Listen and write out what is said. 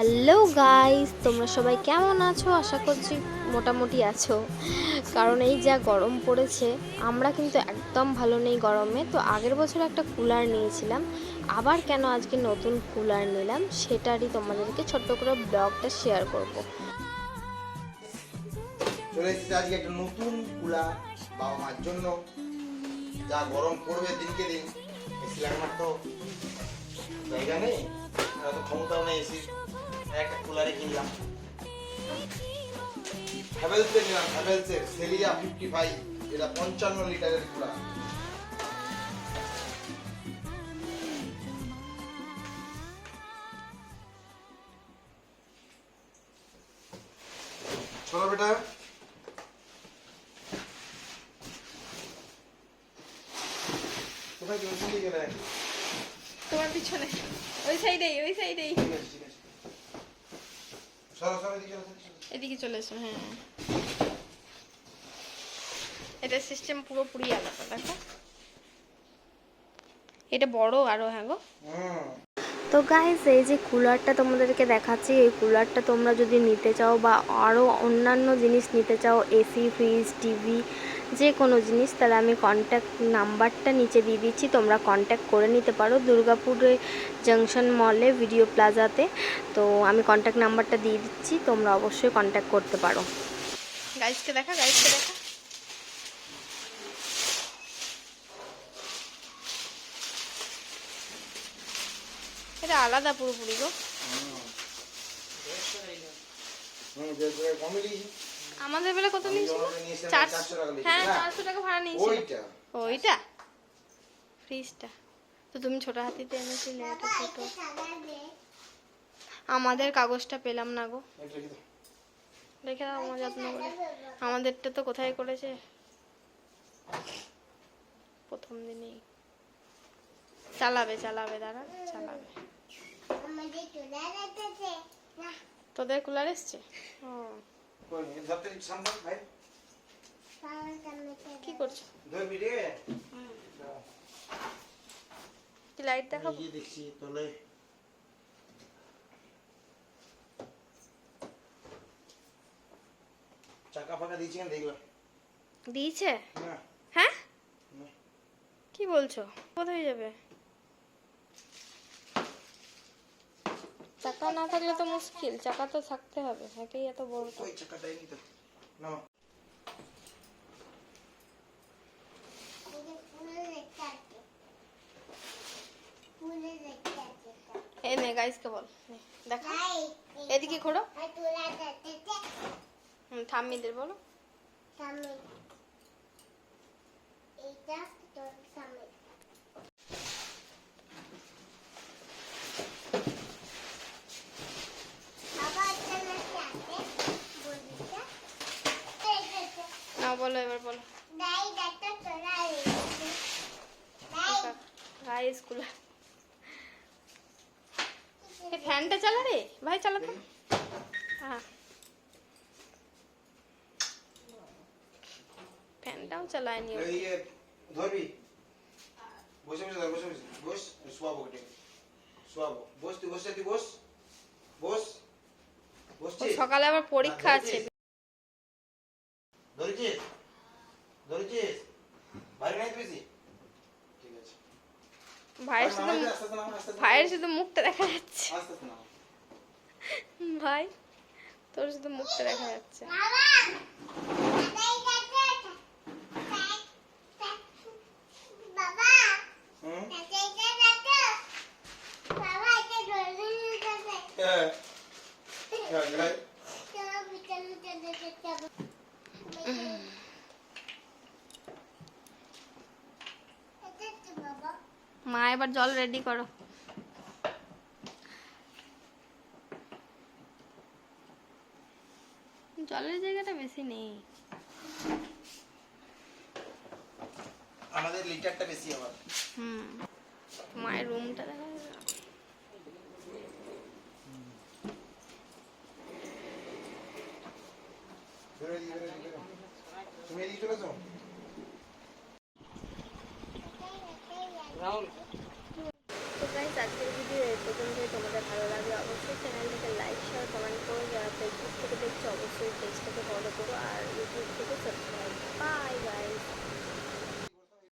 Hello guys, তোমরা সবাই কেমন আছো? আশা করছি মোটামুটি আছো, কারণ এই যা গরম পড়েছে আমরা কিন্তু একদম ভালো নেই গরমে। তো আগের বছর একটা কুলার নিয়েছিলাম, আবার কেন আজকে নতুন কুলার নিলাম সেটারই তোমাদেরকে ছোট্ট করে ব্লগটা শেয়ার করব। চলে এসেছে আজকে একটা নতুন কুলার বাবা মার জন্য। যা গরম পড়বে দিনকে দিন, এসি লাগানোর তো জায়গা নেই, এত ক্ষমতাও নেই এসি। একটা কুলারে কিনলাম, হ্যাভেলসের নিলাম, হ্যাভেলসের সেলিয়া 55। এটা 55 লিটারের কুলার। চলো বেটা, কোথায় তুমি চলে গেলে? তোমার পিছনে ওই সাইডেই ঠিক আছে ঠিক আছে, সরো সরো এদিকে আসো, এদিকে চলে এসো। হ্যাঁ, এটা সিস্টেম পুরোপুরি আলাদা। দেখো এটা বড় আরো। হ্যাঁ গো, তো গাইস, এই যে কুলারটা তোমাদেরকে দেখাচ্ছি, এই কুলারটা তোমরা যদি নিতে চাও বা আরও অন্যান্য জিনিস নিতে চাও, এসি, ফ্রিজ, টিভি, যে কোনো জিনিস, তাহলে আমি কন্ট্যাক্ট নাম্বারটা নিচে দিয়ে দিচ্ছি, তোমরা কন্ট্যাক্ট করে নিতে পারো দুর্গাপুরে জাংশন মলে ভিডিও প্লাজাতে। তো আমি কন্ট্যাক্ট নাম্বারটা দিয়ে দিচ্ছি, তোমরা অবশ্যই কন্ট্যাক্ট করতে পারো। গাইসকে দেখা। এটা আলাদা পুরোপুরি গো। আমাদের বেলা কত নিয়েছিল? 400 টাকা। হ্যাঁ, 400 টাকা ভাড়া নিয়েছিল। ওইটা ফ্রিজটা তো তুমি ছোট হাতিতে এনেছিলে, এটা ছোট। আমাদের কাগজটা পেলাম না গো, দেখে দাও আমার যত্ন করে। আমাদেরটা তো কোথায় করেছে প্রথম দিনেই। চালাবে দাঁড়া, চালাবে। তোদের কুলার এসছে? ও, কি করছো? কি লাইট দেখাবো? দেখছি তোলে চাকা ফাঁকা দিয়েছি কেন দেখলাম দিয়েছে? না। হ্যাঁ, কি বলছো? কোথায় যাবে? চাকা না থাকলে তো মুশকিল, চাকা তো থাকতে হবে, এটাই এত বড়। ওই চাকাটাই নিতে না। এই নে গাইসকে বল, দেখা এদিকে ঘোরো। ঠাম্মিদের বলো। না বলো, এবার বলো। গাইস কুলার, এই ফ্যানটা চালা রে ভাই, চালা তো। হ্যাঁ, ফ্যানটাও চালায়নি। এই ধরবি, বসে বসে ধর, বসে বসে বস, শোয়াবো কেটে শোয়াবো। বস তুই, বসে তুই, বস বস বসছিস। সকালে আবার পরীক্ষা আছে। ধরেছিস ধরেছিস, ভারী নাই বেশি। ঠিক আছে, ভাইয়ের শুধু মুখটা দেখা যাচ্ছে। আস্তে আস্তে নাও। ভাই, তোর শুধু মুখটা দেখা যাচ্ছে। হুম, হ্যাঁ হ্যাঁ, মা এবার জল রেডি করো। জলের জায়গাটা বেশি নেই, আমাদের লিটারটা বেশি আবার। মায়ের রুমটা দেখা যাবে। তুমি এদিকে চলেছো? তো গাইস, আজকের ভিডিও এই পর্যন্তই। তোমাদের ভালো লাগলে অবশ্যই চ্যানেলটিকে লাইক শেয়ার কমেন্ট